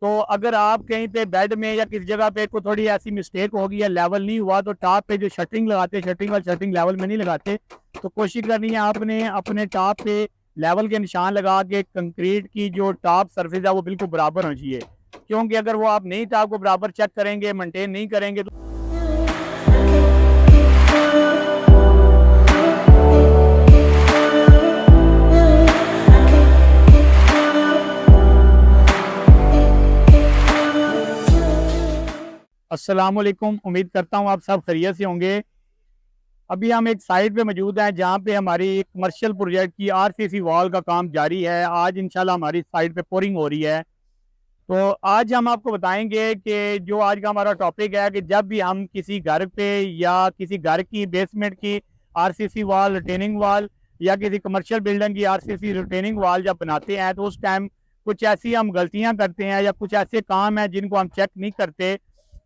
तो अगर आप कहीं पे बेड में या किसी जगह पे कोई थोड़ी ऐसी मिस्टेक होगी या लेवल नहीं हुआ, तो टॉप पे जो शटरिंग लगाते हैं, शटरिंग और शटरिंग लेवल में नहीं लगाते, तो कोशिश करनी है आपने अपने टॉप पे लेवल के निशान लगा के कंक्रीट की जो टॉप सरफेस है वो बिल्कुल बराबर होनी चाहिए। क्योंकि अगर वो आप नहीं टॉप को बराबर चेक करेंगे, मेंटेन नहीं करेंगे, तो अस्सलाम वालेकुम। उम्मीद करता हूँ आप सब खैरियत से होंगे। अभी हम एक साइट पे मौजूद हैं जहाँ पे हमारी एक कमर्शियल प्रोजेक्ट की आरसीसी वॉल का काम जारी है। आज इंशाल्लाह हमारी साइट पे पोरिंग हो रही है। तो आज हम आपको बताएंगे कि जो आज का हमारा टॉपिक है कि जब भी हम किसी घर पे या किसी घर की बेसमेंट की आरसीसी वॉल, रिटेनिंग वॉल या किसी कमर्शियल बिल्डिंग की आरसीसी रिटेनिंग वॉल जब बनाते हैं, तो उस टाइम कुछ ऐसी हम गलतियां करते हैं या कुछ ऐसे काम हैं जिनको हम चेक नहीं करते।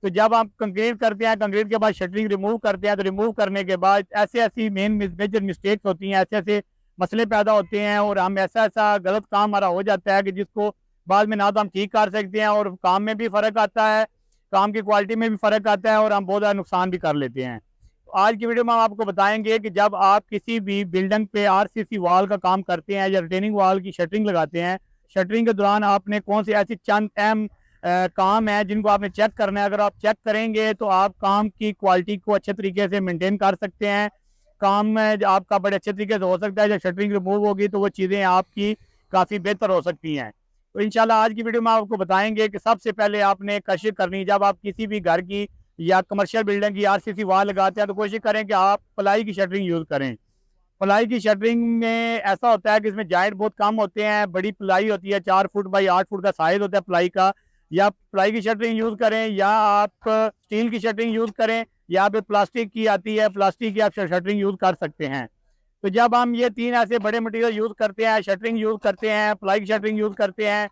तो जब आप कंक्रीट करते हैं, कंक्रीट के बाद शटरिंग रिमूव करते हैं, तो रिमूव करने के बाद ऐसे ऐसी मेजर मिस्टेक्स होती हैं, ऐसे ऐसे मसले पैदा होते हैं और हम ऐसा ऐसा गलत काम हमारा हो जाता है कि जिसको बाद में ना तो हम ठीक कर सकते हैं और काम में भी फ़र्क आता है, काम की क्वालिटी में भी फ़र्क आता है और हम बहुत ज़्यादा नुकसान भी कर लेते हैं। तो आज की वीडियो में हम आपको बताएंगे कि जब आप किसी भी बिल्डिंग पे आरसीसी वॉल का काम करते हैं या रिटेनिंग वॉल की शटरिंग लगाते हैं, शटरिंग के दौरान आपने कौन सी ऐसी चंद अहम काम है जिनको आपने चेक करना है। अगर आप चेक करेंगे तो आप काम की क्वालिटी को अच्छे तरीके से मेंटेन कर सकते हैं। काम में आपका बड़े अच्छे तरीके से हो सकता है। जब शटरिंग रिमूव होगी तो वो चीज़ें आपकी काफ़ी बेहतर हो सकती हैं। तो इंशाल्लाह आज की वीडियो में आपको बताएंगे कि सबसे पहले आपने कोशिश करनी, जब आप किसी भी घर की या कमर्शियल बिल्डिंग की आरसीसी वॉल लगाते हैं, तो कोशिश करें कि आप प्लाई की शटरिंग यूज़ करें। प्लाई की शटरिंग में ऐसा होता है कि इसमें जाइंट बहुत कम होते हैं। बड़ी प्लाई होती है, 4 फुट बाई 8 फुट का साइज होता है प्लाई का। या प्लाई की शटरिंग यूज़ करें या आप स्टील की शटरिंग यूज़ करें या फिर प्लास्टिक की आती है, प्लास्टिक की आप शटरिंग यूज़ कर सकते हैं। तो जब हम ये तीन ऐसे बड़े मटेरियल यूज़ करते हैं, शटरिंग यूज़ करते हैं, प्लाई की शटरिंग यूज़ करते हैं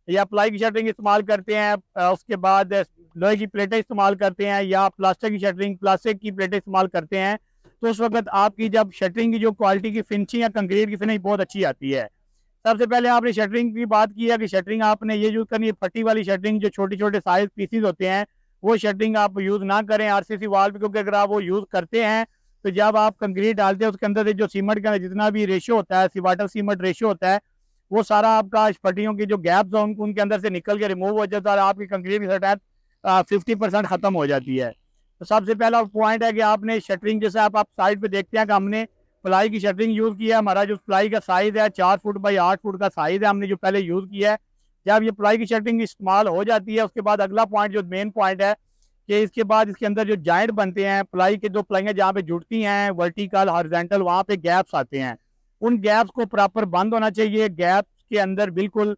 या प्लाई की शटरिंग इस्तेमाल करते हैं, उसके बाद लोहे की प्लेटें इस्तेमाल करते हैं या प्लास्टिक की शटरिंग, प्लास्टिक की प्लेटें इस्तेमाल करते हैं, तो उस वक्त आपकी जब शटरिंग की जो क्वालिटी की फिनिशिंग या कंक्रीट की फिनिशिंग बहुत अच्छी आती है। सबसे पहले आपने शटरिंग की बात की है कि शटरिंग आपने ये यूज़ करनी है, फटी वाली शटरिंग, जो छोटे छोटे साइज पीसीज होते हैं, वो शटरिंग आप यूज़ ना करें आरसीसी वॉल पे, क्योंकि अगर आप वो यूज़ करते हैं तो जब आप कंक्रीट डालते हैं उसके अंदर से जो सीमेंट का जितना भी रेशियो होता है, वाटर सीमेंट रेशियो होता है, वो सारा आपका फटियों की जो गैप्स हैं उनके अंदर से निकल के रिमूव हो जाता है और आपकी कंक्रीट की सतह 50% खत्म हो जाती है। तो सबसे पहला पॉइंट है कि आपने शटरिंग, जैसे आप साइड पे देखते हैं कि हमने प्लाई की शटरिंग यूज़ किया है। हमारा जो प्लाई का साइज़ है 4 फुट बाई 8 फुट का साइज़ है, हमने जो पहले यूज़ किया है। जब ये प्लाई की शटरिंग इस्तेमाल हो जाती है, उसके बाद अगला पॉइंट जो मेन पॉइंट है कि इसके बाद इसके अंदर जो जॉइंट बनते हैं, प्लाई के जो प्लाइयाँ जहाँ पे जुड़ती हैं वर्टिकल हॉरिजॉन्टल, वहाँ पे गैप्स आते हैं। उन गैप्स को प्रॉपर बंद होना चाहिए। गैप्स के अंदर बिल्कुल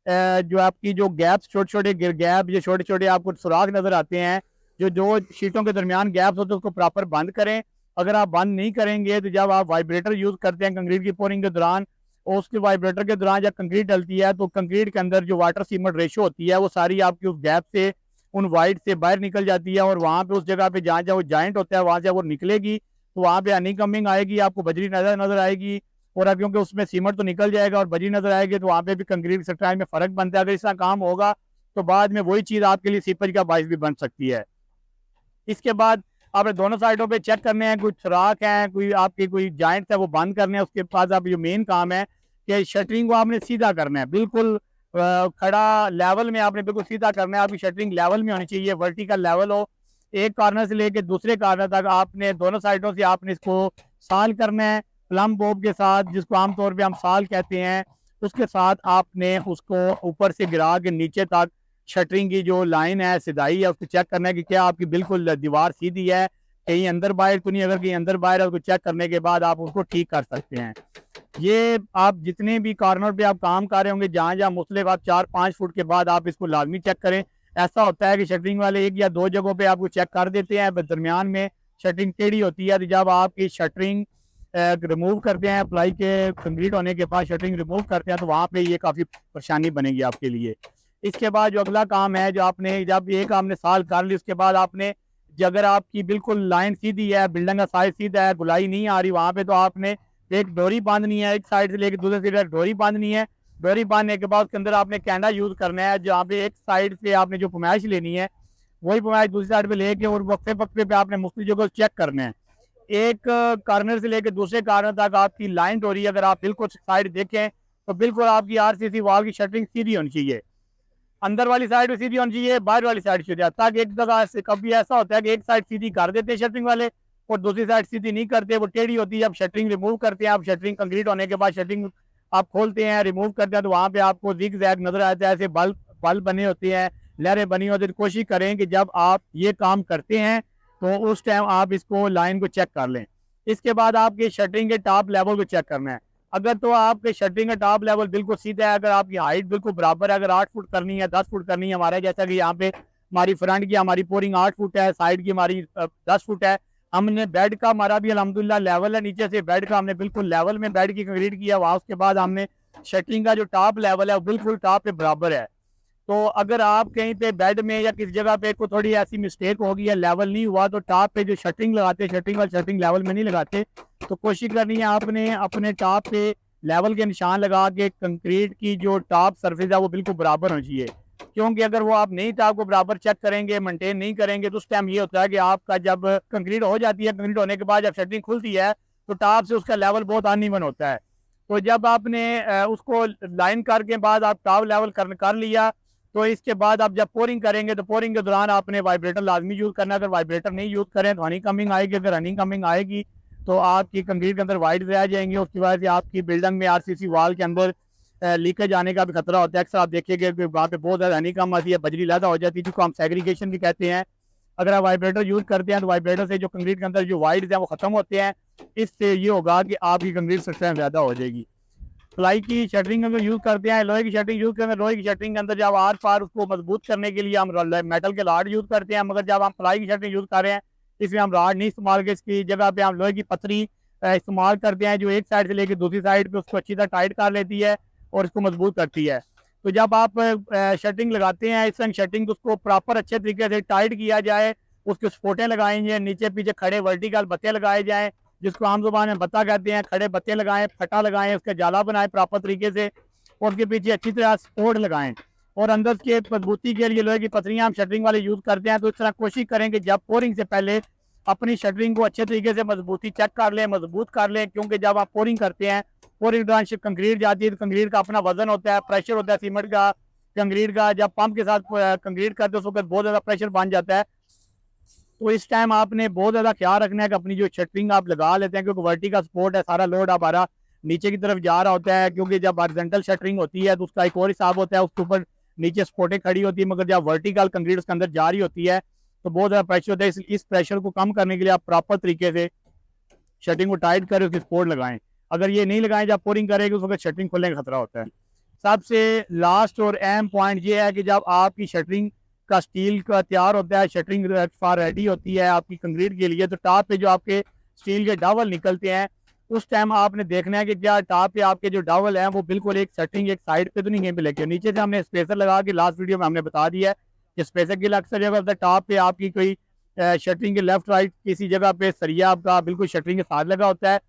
जो आपकी जो गैप्स, छोटे छोटे गैप, जो छोटे छोटे आपको सुराख नजर आते हैं, जो दो शीटों के दरमियान गैप्स होते हैं, उसको प्रॉपर बंद करें। अगर आप बंद नहीं करेंगे तो जब आप वाइब्रेटर यूज करते हैं कंक्रीट की पोरिंग के दौरान और उसके वाइब्रेटर के दौरान जब कंक्रीट डलती है, तो कंक्रीट के अंदर जो वाटर सीमेंट रेशो होती है वो सारी आपकी उस गैप से, उन वाइड से बाहर निकल जाती है और वहाँ पे उस जगह पे जहाँ जहाँ वो जॉइंट होता है वहाँ से वो निकलेगी, तो वहाँ पे हनी कमिंग आएगी, आपको बजरी नजर नजर आएगी। और अब क्योंकि उसमें सीमेंट तो निकल जाएगा और बजरी नजर आएगी, तो वहाँ पे भी कंक्रीट स्ट्रक्चर में फर्क बनता है। अगर इसका काम होगा तो बाद में वही चीज़ आपके लिए सीपेज का बाइस भी बन सकती है। इसके बाद आपने दोनों साइडों पे चेक करने हैं, कुछ सुराख हैं, कोई आपके कोई जॉइंट है वो बंद करने हैं। उसके बाद आप जो मेन काम है कि शटरिंग को आपने सीधा करना है, बिल्कुल खड़ा लेवल में आपने बिल्कुल सीधा करना है। आपकी शटरिंग लेवल में होनी चाहिए, वर्टिकल लेवल हो। एक कॉर्नर से लेके दूसरे कॉर्नर तक आपने दोनों साइडों से आपने इसको साल करना है प्लम बॉब के साथ, जिसको आमतौर पे हम साल कहते हैं। उसके साथ आपने उसको ऊपर से गिरा के नीचे तक शटरिंग की जो लाइन है, सिधाई है, उसको चेक करना है कि क्या आपकी बिल्कुल दीवार सीधी है, कहीं अंदर बाहर तो नहीं। अगर कहीं अंदर बाहर है उसको चेक करने के बाद आप उसको ठीक कर सकते हैं। ये आप जितने भी कॉर्नर पे आप काम कर रहे होंगे, जहाँ जहाँ मुख्तलिफ, आप 4-5 फुट के बाद आप इसको लाजमी चेक करें। ऐसा होता है कि शटरिंग वाले एक या दो जगहों पे आपको चेक कर देते हैं, दरमियान में शटरिंग टेढ़ी होती है। तो जब आपकी शटरिंग रिमूव करते हैं, अप्लाई के कंप्लीट होने के बाद शटरिंग रिमूव करते हैं, तो वहाँ पे ये काफ़ी परेशानी बनेगी आपके लिए। इसके बाद जो अगला काम है, जो आपने जब एक आपने साल कर ली, उसके बाद आपने, अगर आपकी बिल्कुल लाइन सीधी है, बिल्डिंग का साइज सीधा है, गुलाई नहीं आ रही, वहाँ पे तो आपने एक डोरी बांधनी है, एक साइड से लेकर दूसरे साइड डोरी बांधनी है। बोरी बांधने के बाद उसके अंदर आपने कैंडा यूज करना है, जहाँ पे एक साइड से आपने जो फरमाइश लेनी है वही फरमाइश दूसरी साइड पे लेके और वक्फे वक्फे पे आपने मुख्तलिफ जगह चेक करना है। एक कार्नर से लेकर दूसरे कार्नर तक आपकी लाइन हो रही है, अगर आप बिल्कुल साइड देखें तो बिल्कुल आपकी आरसीसी वॉल की शटरिंग सीधी होनी चाहिए, अंदर वाली साइड में सीधी होनी चाहिए, बाहर वाली साइड सीधी, ताकि एक जगह से कभी ऐसा होता है कि एक साइड सीधी कर देते हैं शटरिंग वाले और दूसरी साइड सीधी नहीं करते, वो टेढ़ी होती है। अब शटरिंग रिमूव करते हैं, आप शटरिंग कंक्रीट होने के बाद शटरिंग आप खोलते हैं, रिमूव करते हैं, तो वहाँ पे आपको जिग जैग नजर आता है, ऐसे बल्ब बने होते हैं, लहरें बनी होती है। कोशिश करें कि जब आप ये काम करते हैं तो उस टाइम आप इसको लाइन को चेक कर लें। इसके बाद आपके शटरिंग के टॉप लेवल को चेक करना है। अगर तो आपके शटरिंग का टॉप लेवल बिल्कुल सीधा है, अगर आपकी हाइट बिल्कुल बराबर है, अगर 8 फुट करनी है 10 फुट करनी है, हमारे जैसा कि यहाँ पे हमारी फ्रंट की हमारी पोरिंग 8 फुट है, साइड की हमारी 10 फुट है, हमने बेड का हमारा भी अल्हम्दुलिल्लाह लेवल है, नीचे से बेड का हमने बिल्कुल लेवल में बेड की कंक्रीट किया हुआ। उसके बाद हमने शटरिंग का जो टॉप लेवल है वो बिल्कुल टॉप पे बराबर है। तो अगर आप कहीं पे बेड में या किसी जगह पे कोई थोड़ी ऐसी मिस्टेक हो गई है, लेवल नहीं हुआ, तो टॉप पे जो शटरिंग लगाते हैं शटरिंग वाले शटरिंग लेवल में नहीं लगाते, तो कोशिश करनी है आपने अपने टॉप पे लेवल के निशान लगा के कंक्रीट की जो टॉप सरफेस है वो बिल्कुल बराबर होनी चाहिए। क्योंकि अगर वो आप नहीं टॉप को बराबर चेक करेंगे, मेंटेन नहीं करेंगे, तो उस टाइम ये होता है कि आपका जब कंक्रीट हो जाती है, कंक्रीट होने के बाद जब शटरिंग खुलती है तो टॉप से उसका लेवल बहुत अनइवन होता है। तो जब आपने उसको लाइन करके बाद आप टॉप लेवल कर लिया, तो इसके बाद आप जब पोरिंग करेंगे तो पोरिंग के दौरान आपने वाइब्रेटर लाजमी यूज करना है। अगर वाइब्रेटर नहीं यूज करें तो हनी कमिंग आएगी, अगर हनी कमिंग आएगी तो आपकी कंक्रीट के अंदर वाइट रह जाएंगे, उसकी वजह से आपकी बिल्डिंग में आरसीसी वॉल के अंदर लीकेज आने का भी खतरा होता है। अक्सर आप देखिएगा कि वहाँ पे बहुत ज़्यादा हनी कम आती है, बजरी लैदा हो जाती है, जिसको हम सेग्रीगेशन भी कहते हैं। अगर आप वाइब्रेटर यूज करते हैं तो वाइब्रेटर से जो कंक्रीट के अंदर जो वाइट है वो खत्म होते हैं, इससे ये होगा कि आपकी कंक्रीट स्ट्रेंथ ज़्यादा हो जाएगी। प्लाई की शटरिंग अगर यूज करते हैं, लोहे की शटरिंग यूज करते हैं, लोहे की शटरिंग के अंदर जब आर पार उसको मजबूत करने के लिए हम मेटल के राड यूज करते हैं, मगर जब हम प्लाई की शटरिंग यूज कर रहे हैं इसमें हम राड नहीं इस्तेमाल करके इसकी जगह पे हम लोहे की पतरी इस्तेमाल करते हैं, जो एक साइड से लेकर दूसरी साइड पे उसको अच्छी तरह टाइट कर लेती है और इसको मजबूत करती है। तो जब आप शटरिंग लगाते हैं इस तरह शटरिंग तो उसको प्रॉपर अच्छे तरीके से टाइट किया जाए, उसके स्पोर्टें लगाएंगे, नीचे पीछे खड़े वर्टिकल बत्ते लगाए जाए, जिसको आम जुबान में बत्ता कहते हैं, खड़े बत्ते लगाएं, फटा लगाएं, उसका जाला बनाएं प्रॉपर तरीके से, और उसके पीछे अच्छी तरह सपोर्ट लगाएं। और अंदर के मजबूती के लिए लोहे की पतरियां हम शटरिंग वाले यूज करते हैं। तो इस तरह कोशिश करें कि जब पोरिंग से पहले अपनी शटरिंग को अच्छे तरीके से मजबूती चेक कर लें, मजबूत कर लें, क्योंकि जब आप पोरिंग करते हैं, पोरिंग दौरान कंक्रीट जाती है तो कंक्रीट का अपना वजन होता है, प्रेशर होता है सीमेंट का, कंक्रीट का। जब पंप के साथ कंक्रीट करते हैं उस वक्त बहुत ज़्यादा प्रेशर बन जाता है। तो इस टाइम आपने बहुत ज़्यादा ख्याल रखना है कि अपनी जो शटरिंग आप लगा लेते हैं, क्योंकि वर्टिकल सपोर्ट है, सारा लोड हमारा नीचे की तरफ जा रहा होता है, क्योंकि जब हॉरिजॉन्टल शटरिंग होती है तो उसका एक और हिसाब होता है, उसके ऊपर नीचे सपोर्टें खड़ी होती है, मगर जब वर्टिकल कंक्रीट उसके अंदर जा रही होती है तो बहुत ज़्यादा प्रेशर होता है। इस प्रेशर को कम करने के लिए आप प्रॉपर तरीके से शटरिंग को टाइट करें, उसकी सपोर्ट लगाएं। अगर ये नहीं लगाएं जब पोरिंग करेंगे उस वक्त शटरिंग खुलने का खतरा होता है। सबसे लास्ट और अहम पॉइंट ये है कि जब आपकी शटरिंग का स्टील का तैयार होता है, शटरिंग फार रेडी होती है आपकी कंक्रीट के लिए, तो टॉप पे जो आपके स्टील के डावल निकलते हैं उस टाइम आपने देखना है कि क्या टॉप पे आपके जो डावल हैं वो बिल्कुल एक शटरिंग एक साइड पे तो नहीं कहीं पे लेके, नीचे से हमने स्पेसर लगा के लास्ट वीडियो में हमने बता दिया है कि स्पेसर के लिए अक्सर जगह होता है टॉप पे आपकी कोई शटरिंग के लेफ्ट राइट किसी जगह पे सरिया आपका बिल्कुल शटरिंग के साथ लगा होता है।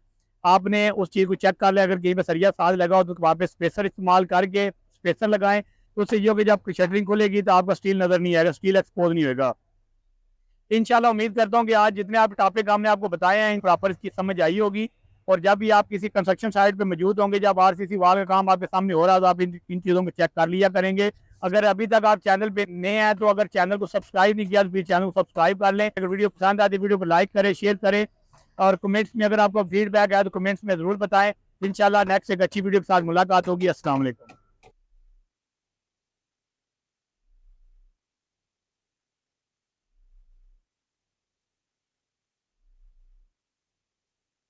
आपने उस चीज़ को चेक कर लिया, अगर कहीं पे सरिया साथ लगा हो तो वहाँ पे स्पेसर इस्तेमाल करके स्पेसर लगाएं, तो उससे ये होगा जब शटरिंग खुलेगी तो आपका स्टील नजर नहीं आएगा, स्टील एक्सपोज नहीं होगा। इंशाल्लाह उम्मीद करता हूँ कि आज जितने आप टॉपिक हमने आपको बताए हैं प्रॉपर इसकी समझ आई होगी। और जब भी आप किसी कंस्ट्रक्शन साइट पे मौजूद होंगे, जब आरसीसी वॉल का काम आपके सामने हो रहा है, तो आप इन चीज़ों को चेक कर लिया करेंगे। अगर अभी तक आप चैनल पे नए हैं तो अगर चैनल को सब्सक्राइब नहीं किया तो फिर चैनल को सब्सक्राइब कर लें। अगर वीडियो पसंद आती है वीडियो को लाइक करें, शेयर करें, और कमेंट्स में अगर आपको फीडबैक है तो कमेंट्स में ज़रूर बताएं। इंशाल्लाह नेक्स्ट एक अच्छी वीडियो के साथ मुलाकात होगी। अस्सलाम वालेकुम।